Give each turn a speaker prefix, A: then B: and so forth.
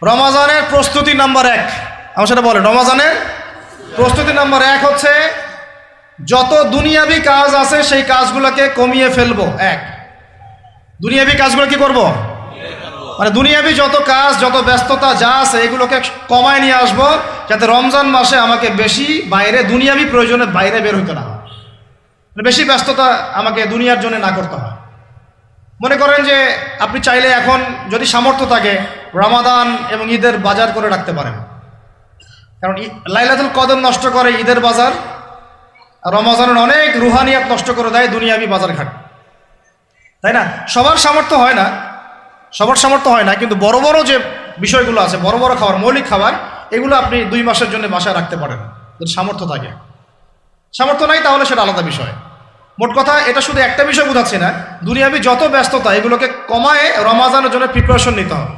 A: রমাজানের প্রস্তুতি নাম্বার 1, আমার সেটা বলেন। রমাজানের প্রস্তুতি নাম্বার 1 হচ্ছে যত দুনিয়াবি কাজ আছে সেই কাজগুলোকে কমিয়ে ফেলবো। দুনিয়াবি কাজগুলো কি করব? মানে দুনিয়াবি যত কাজ, যত ব্যস্ততা যা আছে এগুলোকে কমায় নিয়ে আসবো, যাতে রমজান মাসে আমাকে বেশি বাইরে দুনিয়াবি প্রয়োজনে বাইরে বের হইতে না হয়, বেশি ব্যস্ততা আমাকে দুনিয়ার জন্য না করতে হয়। মনে করেন যে আপনি চাইলে এখন যদি সামর্থ্য থাকে রমাদান এবং ঈদের বাজার করে রাখতে পারেন, কারণ লাইলাতুল কদর নষ্ট করে ঈদের বাজার, আর রমজানের অনেক রুহানিয়াত নষ্ট করে দেয় দুনিয়াবি বাজার ঘাট, তাই না? সবার সামর্থ্য হয় না, কিন্তু বড় বড় যে বিষয়গুলো আছে, বড় বড় খাবার, মৌলিক খাবার, এগুলো আপনি 2 মাসের জন্য বাসায় রাখতে পারেন যদি সামর্থ্য থাকে। সামর্থ্য নাই তাহলে সেটা আলাদা বিষয়। মোট কথা এটা শুধু একটা বিষয় বোঝাচ্ছি না, দুনিয়াবি যত ব্যস্ততা এগুলোকে কমায় রমাজানের জন্য প্রিপারেশন নিতে হবে।